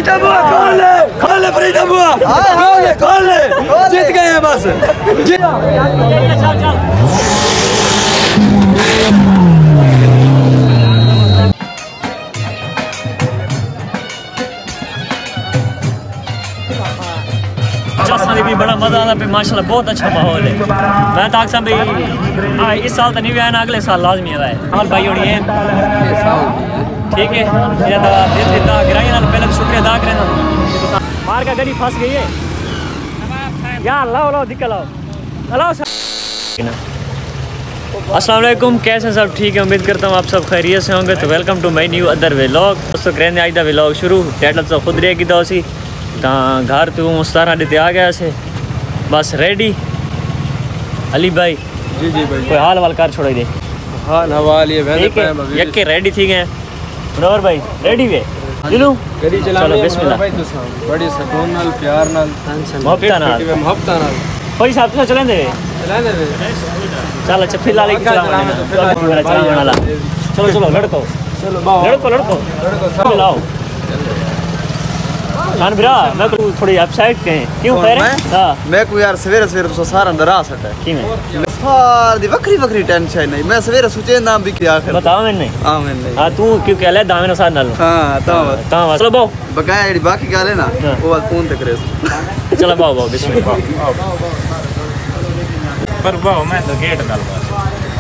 फरीदा बुआ खोल ले फरीदा बुआ खोल ले जीत गए हैं बस। भी बड़ा मजा आता पे माशाल्लाह बहुत अच्छा माहौल है। मैं तो आखसा भाई इस साल तो नहीं भी आया ना, अगले साल लाजमी आता है। और भाई होनी है ठीक है गिराई ना पहले शुक्रिया अदा करें ना। मार का गड़ी फंस गई है यार। लाओ लाओ दिक्कत लाओ लाओ। अस्सलाम वालेकुम, कैसे सब ठीक है? उम्मीद करता हूँ आप सब खैरियत से होंगे। तो welcome to my new other vlog. दोस्तों करें आज का व्लॉग शुरू टाइटल तो खुद रहे की दोसी घर तो मुस्तारा देते आ गया से बस रेडी। अली भाई जी जी भाई कोई हाल वाल कर छोड़ दे। हाल हवाल ये यके रेडी थी गए मनोहर भाई रेडी वे चलो गड़ी चला चलो बिस्मिल्लाह। बड़ी सुकून नाल प्यार नाल मोहब्बत नाल कोई साहब से चलें दे चल अच्छा फिलहाल एक चलो चलो लड़को लड़को लड़को लाओ खान भरा मैं को थोड़ी अपसाइड कहें क्यों कह रहे हां मैं को यार सवेरे सवेरे तो सारा अंदर आ सकता है कि मैं दी वक्री वक्री टेंशन नहीं। मैं सवेरे सोचे नाम भी क्या कर बताओ मैंने हां मैंने हां तू क्यों कह ले दावे ना साथ नाल हां ता चलो बाओ बकाया जेडी बाकी गाल है ना वो बात फोन पे करे चलो बाओ बाओ बिस्मिल्लाह। पर बाओ मैं तो गेट डाल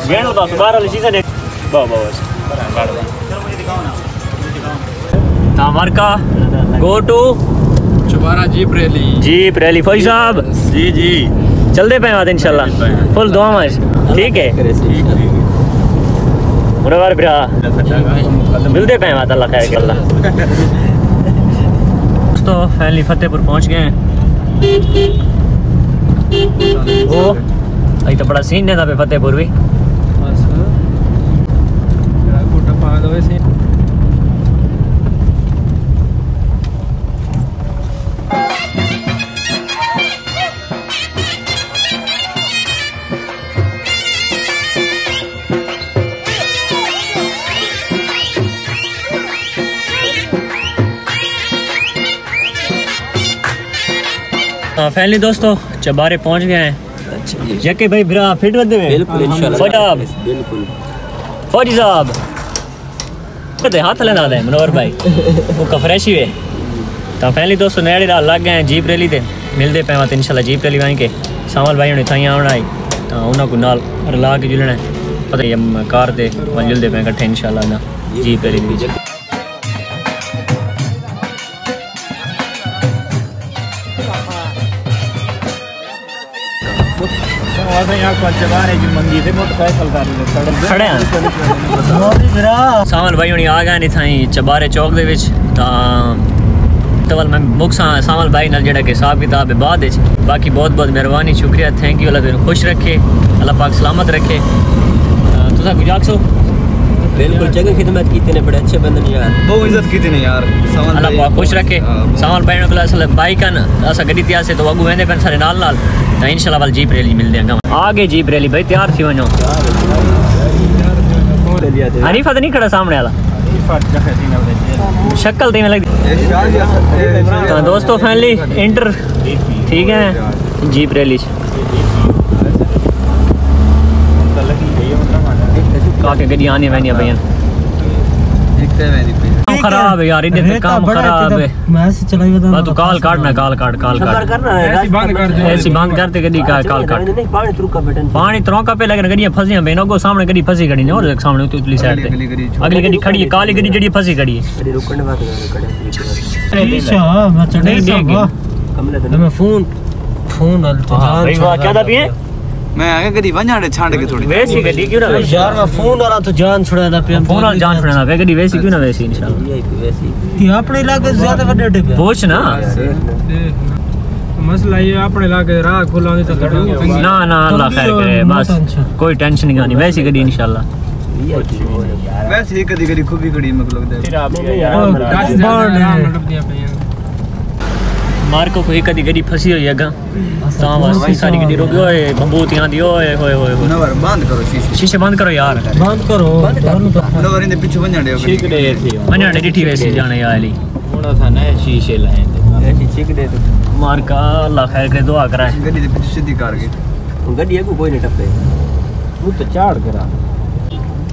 गेट बताओ बाहर वाली चीज देख बाओ बाओ तामर का गो टू चुबारा जीप रैली फौजी साहब जी जी चलते पे बात इंशाल्लाह फुल दुआ में ठीक है मुनव्वर भरा मिलते पे बात अल्लाह खैर अल्लाह। दोस्तों फाइनली फतेहपुर पहुंच गए हैं। ओ अभी तो बड़ा सीन है था पे फतेहपुर भी फैमिली। दोस्तों चबारे पहुंच गए हैं। यके भाई बिरा फिट बंदे में बिल्कुल इंशाल्लाह बिल्कुल फौजी साहब ते हाथ लेना दे मनोहर भाई वो कफरेशी है। तो फैमिली दोस्तों नेड़े लग गए हैं जीप रैली ते मिलते पे मत इंशाल्लाह जीप रैली वहीं के सामल भाई ने थाई आना आई तो उन्होंने को नाल रला के जुलना है पता ही कार ते जुलते पे इकट्ठे इंशाल्लाह ना जीप रैली विच। सामल भाई हुणी आ गए नहीं थाई चबारे चौक दे विच तवल मैं मुक्सा सामल भाई नाल जेड़ा के हिसाब किताब है बाद विच। बाकी बहुत बहुत मेहरबानी शुक्रिया थैंक यू। अल्लाह फिर खुश रखे अल्लाह पाक सलामत रखे। तुसा कुछ आखो बिल्कुल जगह खिदमत की ने बड़े अच्छे बंदे यार बहुत इज्जत की ने यार अल्लाह पाक खुश रखे। सामल भाई ने असल भाई का असा गड्डी तैयार से तो अगू वेंदे पे सारे नाल नाल तो इंशाल्लाह वाल जीप रैली मिल देंगे आगे। जीप रैली भाई तैयार थी वनो हनीफा तो नहीं खड़ा सामने वाला शक्ल तो लगती। तो दोस्तों फाइनली इंटर ठीक है जीप रैली काके गड्डी आने वाली भैया खराब है यार इधर काम खराब है। मैं से चलाई बता तू काल काटना काल काट ऐसी बंद करते गड्डी का काल काट पानी त्रोका पे लेकिन गड्डियां फंसी हैं बेनो को सामने गड्डी फंसी खड़ी है और सामने उतली साइड पे अगली गड्डी खड़ी है काली गड्डी जड़ी फंसी खड़ी है रुकने बात मैं फोन भाई वाह क्या दबी है मैं आगे गड्डी वኛड़े छांड के थोड़ी वैसी गड्डी क्यों ना यार मैं फोन वाला तो जान छुड़ाना पे फोन वाला जान छुड़ाना पे गड्डी वैसी क्यों ना वैसी इंशाल्लाह ये अपने इलाके से ज्यादा बड़े अड्डे पे पूछ ना मसला ये अपने इलाके राह खुला नहीं तो ना ना अल्लाह खैर करे बस कोई टेंशन नहीं करनी वैसी गड्डी इंशाल्लाह वैसे ही कदी कदी खूबी गड्डी में लगदा है मार्को को एक कदी फंसी हुई है ता बस सारी गड्डी रुक गई बंबूत यहां दी ओए होए होए नवर बंद करो शीशे बंद करो यार बंद करो नवर इन पीछे वणडे ठीक दे थी वणडे डिठी वैसी जाने आली थोड़ा सा नए शीशे लाए ऐसी चिक दे तो मार का अल्लाह खैर करे दुआ कराए गड्डी दे पीछे सीधी कर गई गड्डी को कोई नहीं टपे तू तो चाड़ करा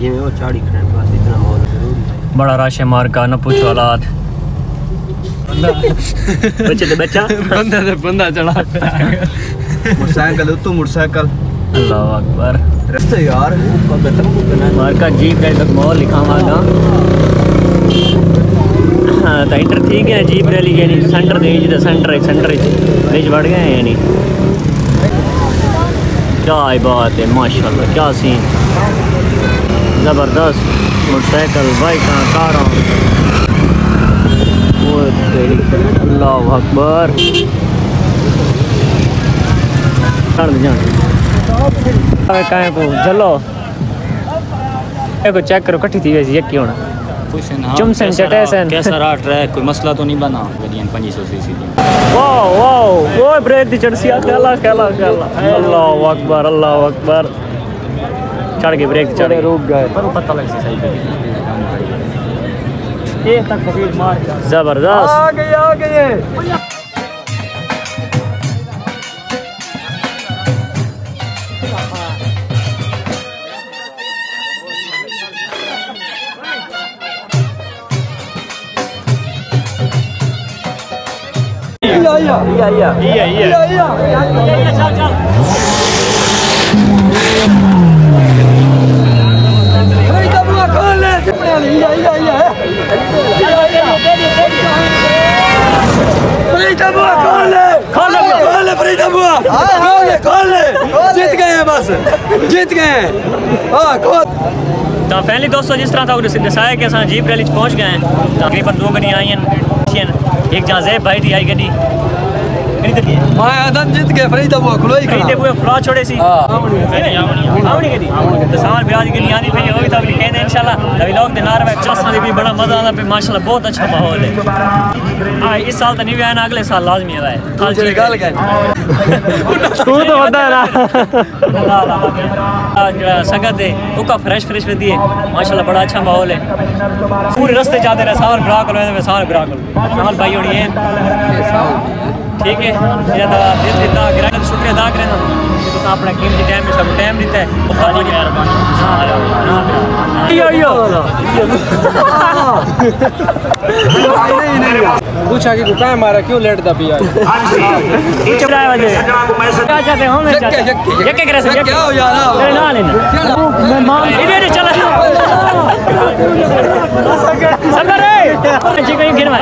ये में वो चाड़ी खड़े बस इतना माहौल जरूरी है बड़ा रश है मार का न पूछो हालात बच्चे तो बच्चा बंदा चढ़ा मोटरसाइकिल तो मोटरसाइकिल अल्लाह अकबर रास्ते यार मार का जीप का तक माहौल लिखा हुआ हाँ तो इंटर ठीक है जीप रैली यानी सेंटर दे जी सेंटर बीच बढ़ गए हैं यानी क्या बात है माशाल्लाह क्या सीन ज़बरदस्त मोटरसाइकिल बाइक कार अल्लाह अकबर कहीं को चलो चेक करो कट्ठी थी वैसे यकी होना चुमसन चटेसन कैसा रहा ट्रैक कोई मसला तो नहीं बना गड्डियां 500 सीसी दी वाओ वाओ वो ब्रेक दी चढ़सिया खेला अल्लाह अकबर चढ़ के ब्रेक चढ़े रुक गए पर पता लग सही ये तक कबीर मार जबरदस्त आ गए जीत गए तो फैमिली दोस्तों जिस तरह था दसाया कि असां जीप रैली पहुँच गए हैं तकरीबन 2 गड्डियाँ आई हैं एक जहाँ जैब भाई दी आई गड्डी जीत गए फरीदाबाद खुला छोड़े सी तो सामान ब्याज के लिए आनी पे होगी तो अभी कहते हैं इंशाल्लाह अभी लोग दिनार में चस्सा भी बड़ा मजा आता पे माशाल्लाह बहुत अच्छा माहौल है हां इस साल तो नहीं आया ना अगले साल लाजमी आए तू तो बता रहा संगत है उका फ्रेश दी है माशाल्लाह बड़ा अच्छा माहौल है पूरे रास्ते जाते रहे सावर ब्राक सावर भाई होनी है ठीक है ये इतना गिराने शुक्रिया अदा करें तो अपना कीमती टाइम में सब टाइम देता है पूछा कि कुकाय मारा क्यों लेट दा पिया क्या चाहते हो मैं यके करे से क्या हो यार ना लेना मैं मां इधर चला सबर रे जी कहीं गिरवा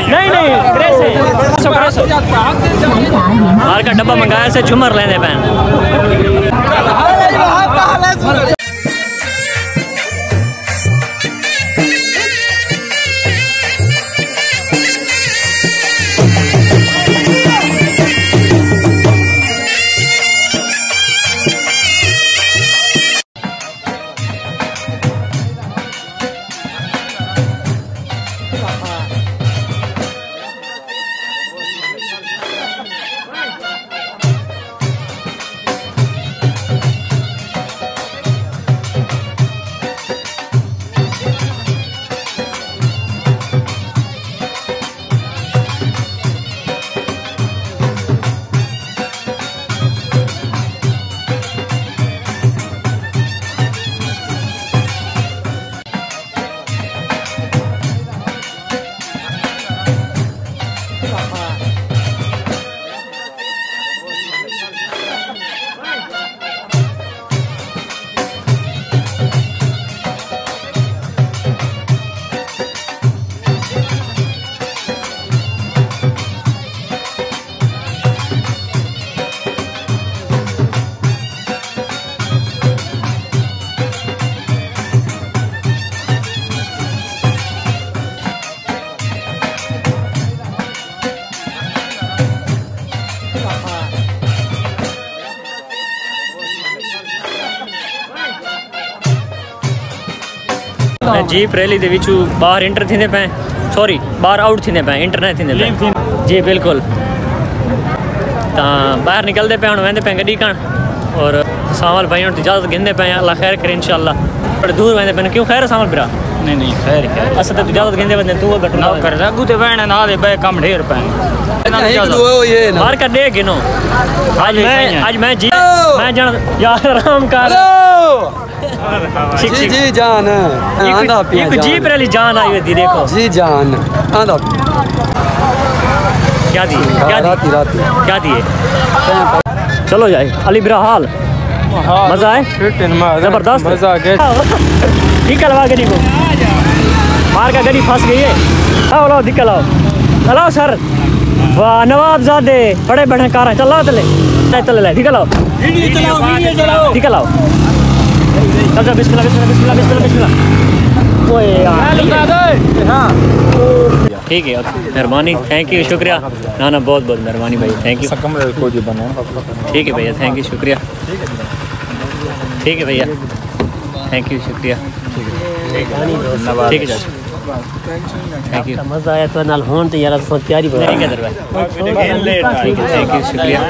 नहीं कैसे मार का डब्बा मंगाया से झूमर लेने पैन जीप रैली दे विचू बाहर इंटर थींदे पे सॉरी बाहर आउट थींदे पे इंटर नहीं थींदे पे जी बिल्कुल तो बाहर निकलते पे हुण वेंदे पे गड्डी कण और सावल भाई हुण इजाजत गिंदे पे अल्लाह खैर करे इंशाल्लाह बड़े दूर वेंदे पे क्यों खैर सावल भरा नहीं नहीं खैर खैर अस तो इजाजत कहंदे बंदे तू गट ना कर रगू ते वहण ना दे बे कम ढेर पे ये ना मार कर दे गिनो आज मैं जी मैं जान यार आराम कर जी जी जान आंदा पिया एक जीप रैली जान आई हुई थी देखो जी जान आंदा क्या दी राती राती क्या दिए चलो जाए अली बिरा हाल मजा आए जबरदस्त मजा आ गया निकल आवा गड़ी को मार का गड़ी फंस गई है आओ लो निकल आओ चलो सर वाह नवाबजादे बड़े बड़े कार चलो चले चले ले निकल आओ निकल आओ चल जा बिस्मिल्लाह बिस्मिल्लाह बिस्मिल्लाह बिस्मिल्लाह बिस्मिल्लाह ओए यार ठीक है मेहरबानी थैंक यू शुक्रिया ना ना बहुत बहुत मेहरबानी भाई थैंक यू ठीक है भैया थैंक यू शुक्रिया ठीक है भैया थैंक यू शुक्रिया ठीक है थैंक यू मजा आया तो नाल होन ते यार सो तैयारी बना ठीक है दरबार ठीक है थैंक यू शुक्रिया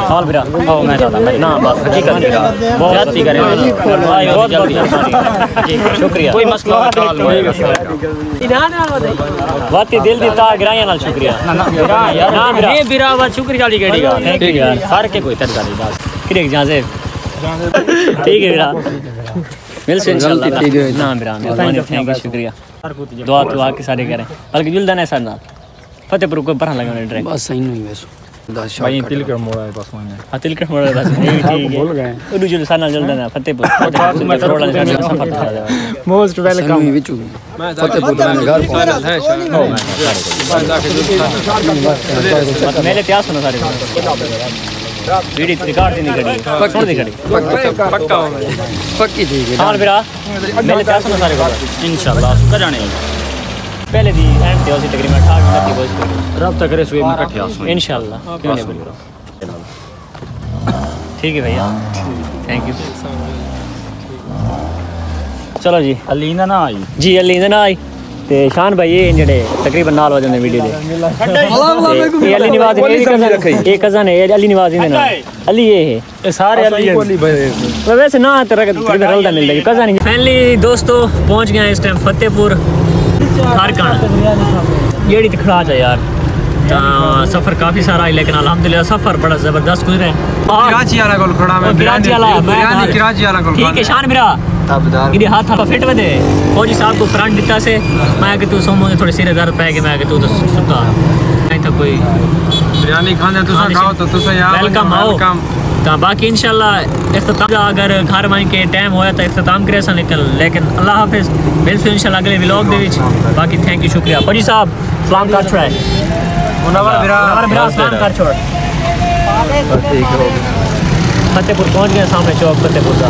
हाल बिरा ओ मैं दादा ना बस हकीकत बहुत ही करे बहुत बहुत शुक्रिया कोई मसला हाल होएगा वाती दिल दी ता गिराया नाल शुक्रिया ना बिरा ये बिरा वा शुक्रिया वाली गड़ी गा थैंक यू यार हर के कोई तरीका नहीं बस किरे इजाजत ठीक है बिरा मिल से इंशाल्लाह ना बिरा मेहरबानी थैंक यू शुक्रिया दुआ तो आके सारे करें बल्कि जुलदन है सर ना फतेहपुर को बरहा लगाने ड्राइव बस सही नहीं वैसे भाई तिल कर मोड़ा है बस वहां हां तिल कर मोड़ा बस ठीक है भूल गए उडू जुल साना जुलदन है फतेहपुर मैं करोड़ा का सफर था मोस्ट वेलकम फतेहपुर में घर मेरे त्यास सुनो सारे वीडियो रिकॉर्ड नहीं करी छोड़ दे करी पक्की ठीक है हां बिरा मेरे त्यास सुनो सारे इंशाल्लाह कर जाने पहले दी एंड थे उसी तकरीबन 8 मिनट की वॉइस रब तक करे सुबह में इकट्ठे आसो इंशाल्लाह क्यों नहीं बोल ठीक है भैया थैंक यू चलो जी अलीना ना आई जी अली ना आई ते शान भाई ये जेडे तकरीबन नाल हो जांदे वीडियो दे ये अली निवाज ने एक कजन है अली निवाज ने ना अली ये सारे अली वैसे ना तेरा तकरीबन रलदा मिल जाएगा कजन फाइनली दोस्तों पहुंच गए इस टाइम फतेहपुर खारकान जेडी खड़ा जा यार सफर काफी सारा है लेकिन अल्हम्दुलिल्लाह सफर बड़ा जबरदस्त गुजरा है कराची वाला गोल खड़ा मैं कराची वाला कराची वाला गोल ठीक है शान मेरा इधर हाथ हाथ फिट बदे फौजी साहब को फ्रंट दिता से मैं कि तू सोमो थोड़ी सिर दर्द पे कि मैं कि तू तो सुता नहीं था कोई बिरयानी खाने तुसा खाओ तो तुसा यार वेलकम आओ तो बाकी इंशाल्लाह इख्तिताम अगर घर मान के टाइम होया तो इख्तिताम करे सन लेकिन अल्लाह हाफिज मिलते इंशाल्लाह अगले व्लॉग दे विच बाकी थैंक यू शुक्रिया फौजी साहब सलाम कर छोड़ मुनव्वर बिरा सलाम कर छोड़ ठीक हो फतेहपुर पहुंच गए सामने चौक फतेहपुर का